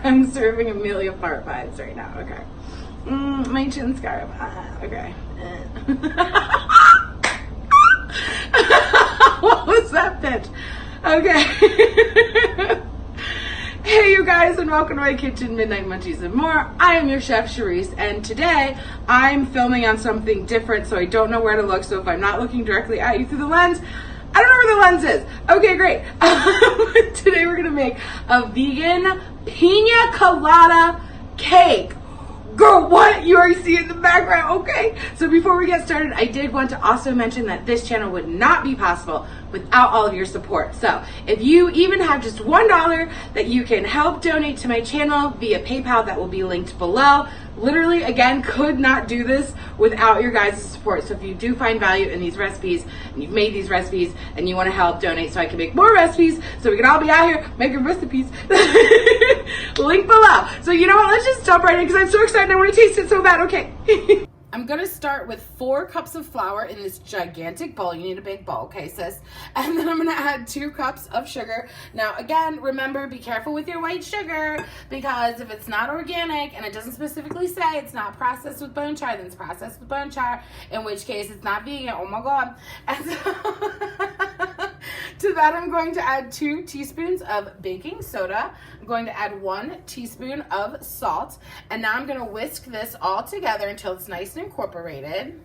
I'm serving Amelia fart vibes right now. Okay. My chin scarf. Okay. What was that pitch? Okay. Hey you guys, and welcome to my kitchen, Midnight Munchies and More. I am your chef, Charisse, and today I'm filming on something different, so I don't know where to look. So if I'm not looking directly at you through the lens, I don't know where the lens is. Okay, great. Today we're gonna make a vegan piña colada cake. Girl, what? You already see it in the background. Okay. So before we get started, I did want to also mention that this channel would not be possible without all of your support. So if you even have just $1 that you can help donate to my channel via PayPal, that will be linked below. Literally, again, could not do this without your guys' support. So if you do find value in these recipes, and you've made these recipes, and you want to help donate so I can make more recipes, so we can all be out here making recipes, link below. So you know what, let's just jump right in because I'm so excited. I want to taste it so bad. Okay. I'm going to start with 4 cups of flour in this gigantic bowl. You need a big bowl, okay, sis? And then I'm going to add 2 cups of sugar. Now, again, remember, be careful with your white sugar, because if it's not organic and it doesn't specifically say it's not processed with bone char, then it's processed with bone char, in which case it's not vegan. Oh my God. And so to that, I'm going to add 2 teaspoons of baking soda. I'm going to add 1 teaspoon of salt. And now I'm going to whisk this all together until it's nice and incorporated.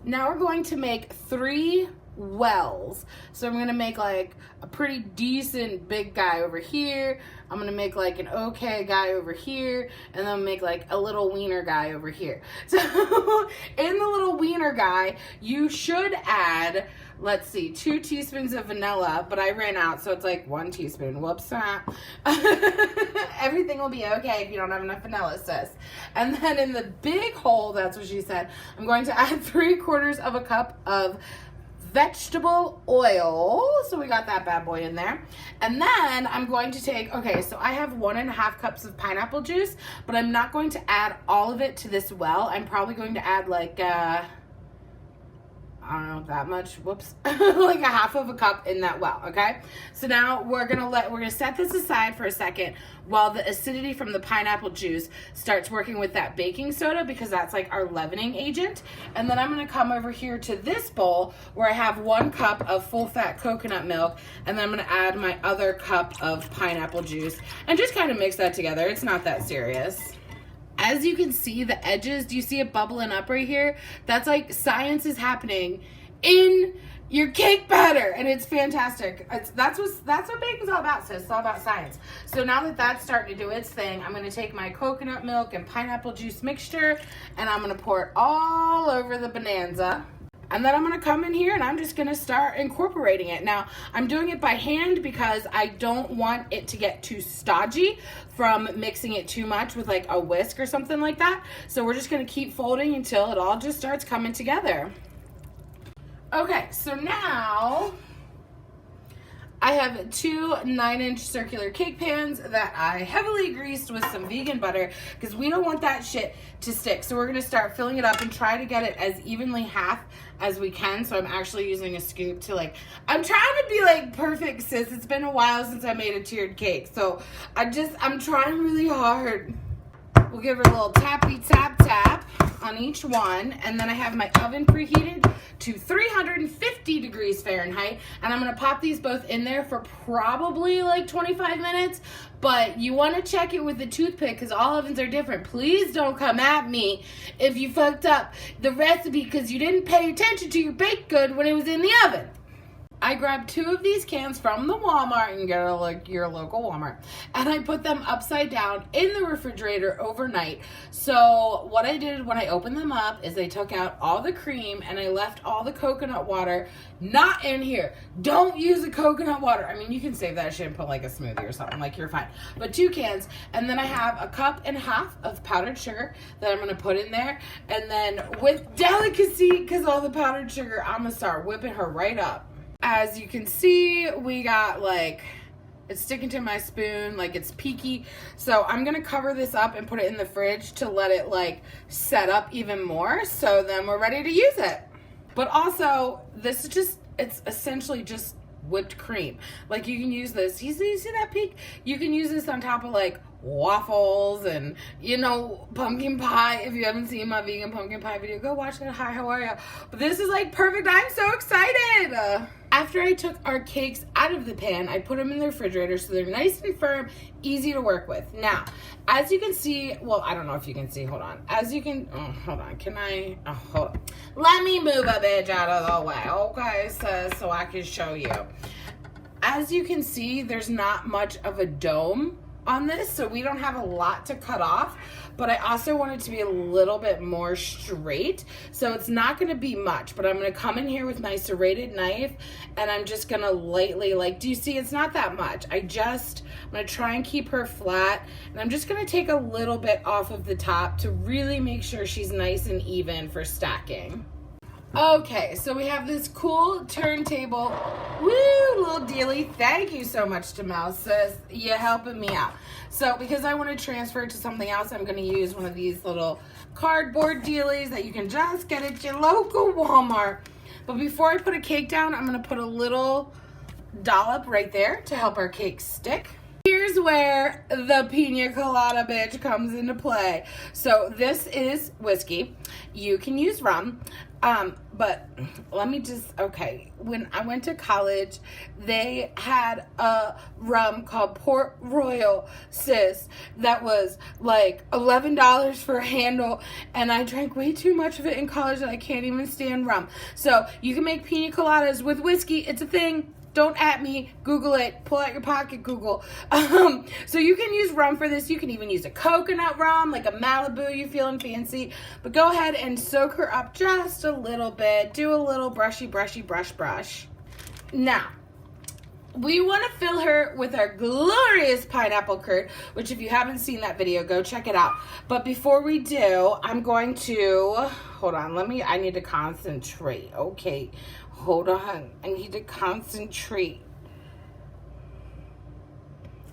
Now we're going to make 3 wells. So I'm going to make like a pretty decent big guy over here. I'm going to make like an okay guy over here. And then make like a little wiener guy over here. So in the little wiener guy, you should add, let's see, 2 teaspoons of vanilla, but I ran out, so it's like 1 teaspoon. Whoops. Everything will be okay if you don't have enough vanilla, sis. And then in the big hole, that's what she said, I'm going to add 3/4 of a cup of vegetable oil. So we got that bad boy in there. And then I'm going to take, okay, so I have 1.5 cups of pineapple juice, but I'm not going to add all of it to this well. I'm probably going to add like, I don't know, that much, whoops, like 1/2 of a cup in that well, okay? So now we're gonna set this aside for a second while the acidity from the pineapple juice starts working with that baking soda, because that's like our leavening agent. And then I'm gonna come over here to this bowl where I have 1 cup of full fat coconut milk, and then I'm gonna add my other cup of pineapple juice and just kind of mix that together. It's not that serious. As you can see, the edges, do you see it bubbling up right here? That's like science is happening in your cake batter, and it's fantastic. That's what baking's all about, sis. It's all about science. So now that that's starting to do its thing, I'm going to take my coconut milk and pineapple juice mixture, and I'm going to pour it all over the bonanza. And then I'm going to come in here and I'm just going to start incorporating it. Now, I'm doing it by hand because I don't want it to get too stodgy from mixing it too much with like a whisk or something like that. So we're just going to keep folding until it all just starts coming together. Okay, so now I have 2 9-inch circular cake pans that I heavily greased with some vegan butter because we don't want that shit to stick. So we're going to start filling it up and try to get it as evenly half as we can. So I'm actually using a scoop to like, I'm trying to be like perfect, sis. It's been a while since I made a tiered cake. So I'm trying really hard. We'll give her a little tappy tap tap on each one. And then I have my oven preheated to 350 degrees Fahrenheit. And I'm going to pop these both in there for probably like 25 minutes. But you want to check it with a toothpick because all ovens are different. Please don't come at me if you fucked up the recipe because you didn't pay attention to your baked good when it was in the oven. I grabbed 2 of these cans from the Walmart, and go to like your local Walmart, and I put them upside down in the refrigerator overnight. So what I did when I opened them up is I took out all the cream and I left all the coconut water not in here. Don't use the coconut water. I mean, you can save that shit and put like a smoothie or something, like you're fine. But 2 cans, and then I have 1.5 cups of powdered sugar that I'm gonna put in there, and then with delicacy, because all the powdered sugar, I'm gonna start whipping her right up. As you can see, we got like, it's sticking to my spoon, like it's peaky. So I'm gonna cover this up and put it in the fridge to let it like set up even more. So then we're ready to use it. But also, this is just, it's essentially just whipped cream. Like you can use this, you see that peak? You can use this on top of like waffles and, you know, pumpkin pie. If you haven't seen my vegan pumpkin pie video, go watch that. Hi, how are you? But this is like perfect. I'm so excited. After I took our cakes out of the pan, I put them in the refrigerator so they're nice and firm, easy to work with. Now, as you can see, well, I don't know if you can see, hold on. As you can, hold on, can I, hold on. Let me move a bitch out of the way, okay, so I can show you. As you can see, there's not much of a dome on this, so we don't have a lot to cut off, but I also want it to be a little bit more straight, so it's not going to be much, but I'm going to come in here with my serrated knife, and I'm just going to lightly, like, do you see, it's not that much. I'm going to try and keep her flat, and I'm just going to take a little bit off of the top to really make sure she's nice and even for stacking. Okay, so we have this cool turntable. Woo, little dealie. Thank you so much to Mouse, sis. You're helping me out. So because I want to transfer it to something else, I'm going to use one of these little cardboard dealies that you can just get at your local Walmart. But before I put a cake down, I'm going to put a little dollop right there to help our cake stick. Here's where the Piña Colada bitch comes into play. So this is whiskey. You can use rum. But let me just, okay, when I went to college, they had a rum called Port Royal, sis, that was like $11 for a handle, and I drank way too much of it in college and I can't even stand rum. So you can make piña coladas with whiskey. It's a thing. Don't at me, Google it, pull out your pocket, Google. So you can use rum for this. You can even use a coconut rum, like a Malibu, you feeling fancy. But go ahead and soak her up just a little bit. Do a little brushy, brush. Now, we want to fill her with our glorious pineapple curd, which if you haven't seen that video, go check it out. But before we do, I'm going to, hold on, I need to concentrate, okay. Hold on, I need to concentrate.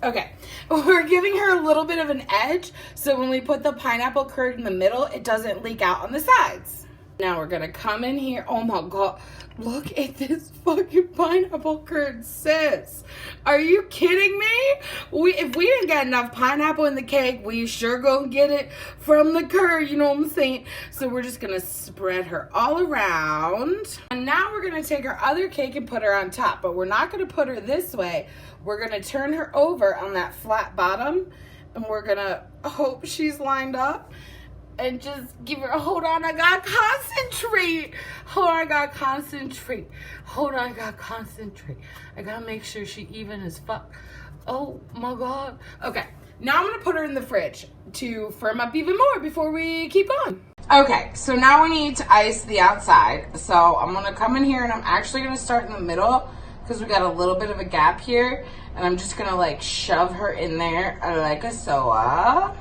Okay, we're giving her a little bit of an edge, so when we put the pineapple curd in the middle, it doesn't leak out on the sides. Now we're gonna come in here, oh my God, look at this fucking pineapple curd, sis. Are you kidding me? If we didn't get enough pineapple in the cake, we sure gonna get it from the curd, you know what I'm saying? So we're just gonna spread her all around. And now we're gonna take our other cake and put her on top, but we're not gonna put her this way. We're gonna turn her over on that flat bottom, and we're gonna hope she's lined up. And just give her, hold on, I gotta concentrate. Hold on, I gotta concentrate. Hold on, I gotta concentrate. I gotta make sure she even as fuck. Oh my God. Okay, now I'm gonna put her in the fridge to firm up even more before we keep going. Okay, so now we need to ice the outside. So I'm gonna come in here and I'm actually gonna start in the middle because we got a little bit of a gap here. And I'm just gonna like shove her in there like a soa.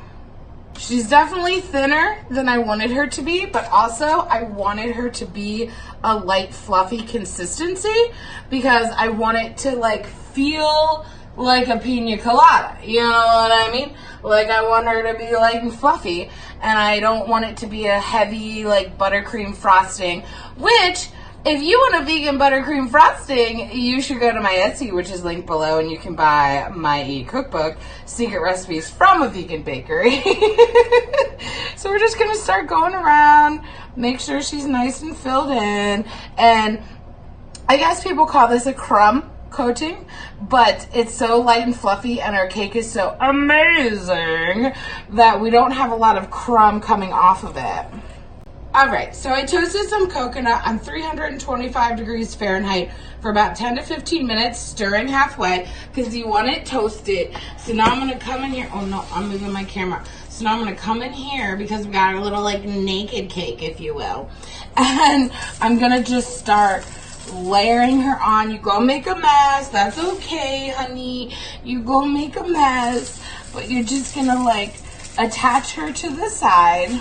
She's definitely thinner than I wanted her to be, but also I wanted her to be a light, fluffy consistency because I want it to like feel like a piña colada. You know what I mean? Like I want her to be light and fluffy, and I don't want it to be a heavy like buttercream frosting, which if you want a vegan buttercream frosting, you should go to my Etsy, which is linked below, and you can buy my e-cookbook, Secret Recipes from a Vegan Bakery. So we're just gonna start going around, make sure she's nice and filled in, and I guess people call this a crumb coating, but it's so light and fluffy and our cake is so amazing that we don't have a lot of crumb coming off of it. All right, so I toasted some coconut on 325 degrees Fahrenheit for about 10 to 15 minutes, stirring halfway because you want it toasted. So now I'm gonna come in here. Oh no, I'm moving my camera. So now I'm gonna come in here because we got a little like naked cake, if you will. And I'm gonna just start layering her on. You go make a mess, that's okay, honey. You go make a mess, but you're just gonna like attach her to the side.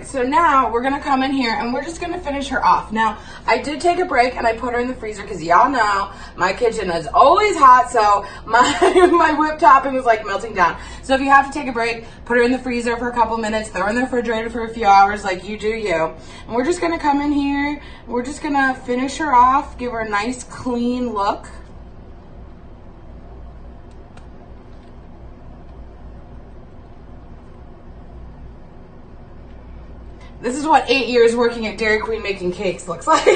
So now we're gonna come in here and we're just gonna finish her off. Now, I did take a break and I put her in the freezer because y'all know my kitchen is always hot, so my whipped topping is like melting down. So if you have to take a break, put her in the freezer for a couple minutes, throw her in the refrigerator for a few hours like you do you. And we're just gonna come in here, we're just gonna finish her off, give her a nice clean look. This is what 8 years working at Dairy Queen making cakes looks like.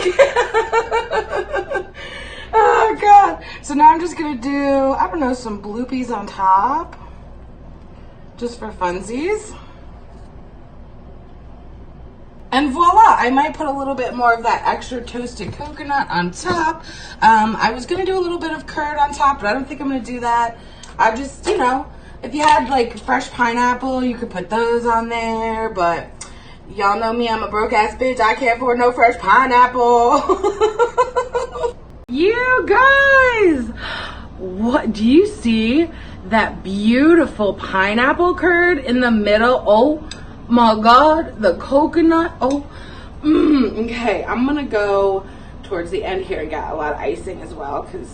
Oh God. So now I'm just gonna do, I don't know, some bloopies on top. Just for funsies. And voila, I might put a little bit more of that extra toasted coconut on top. I was gonna do a little bit of curd on top, but I don't think I'm gonna do that. I just, you know, if you had like fresh pineapple, you could put those on there, but y'all know me, I'm a broke ass bitch. I can't afford no fresh pineapple. You guys, what do you see that beautiful pineapple curd in the middle? Oh my God, the coconut. Oh, okay, I'm gonna go towards the end here. I got a lot of icing as well because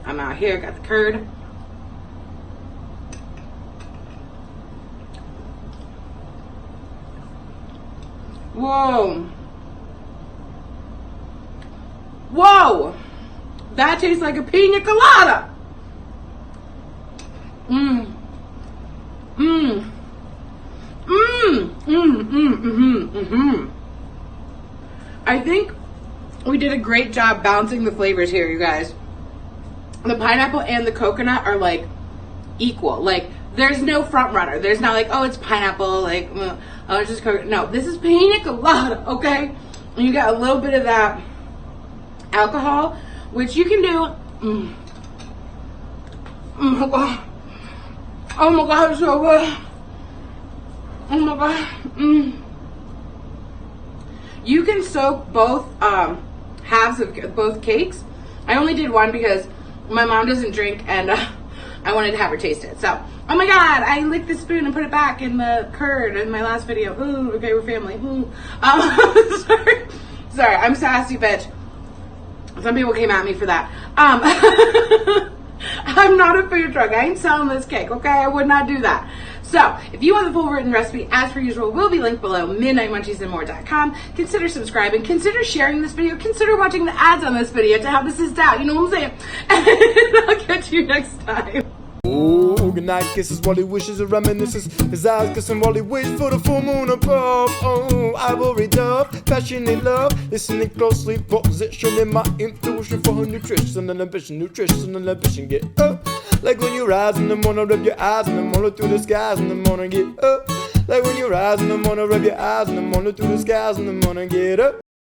I'm out here, got the curd. Whoa. Whoa. That tastes like a piña colada. I think we did a great job balancing the flavors here, you guys. The pineapple and the coconut are like equal. Like there's no front runner. There's not like, oh, it's pineapple, like, oh, it's just coconut. No, this is piña colada, okay? And you got a little bit of that alcohol, which you can do. Oh my God. Oh my God, it's so good. Oh my God. You can soak both halves of both cakes. I only did one because my mom doesn't drink and I wanted to have her taste it. So, oh my God, I licked the spoon and put it back in the curd in my last video. Ooh, okay, we're family. Ooh. Sorry, I'm sassy bitch. Some people came at me for that. I'm not a food truck. I ain't selling this cake, okay? I would not do that. So, if you want the full written recipe, as per usual, will be linked below, midnightmunchiesandmore.com. Consider subscribing, consider sharing this video, consider watching the ads on this video to help assist out, you know what I'm saying? And I'll catch you next time. Oh, good night kisses while he wishes and reminisces. His eyes kissing while he waits for the full moon above. Oh, ivory dove, passionate love. Listening closely, positioning my intuition for her nutrition and ambition. Nutrition and ambition, get up. Like when you rise in the morning, rub your eyes in the morning through the skies in the morning, get up. Like when you rise in the morning, rub your eyes in the morning through the skies in the morning, get up.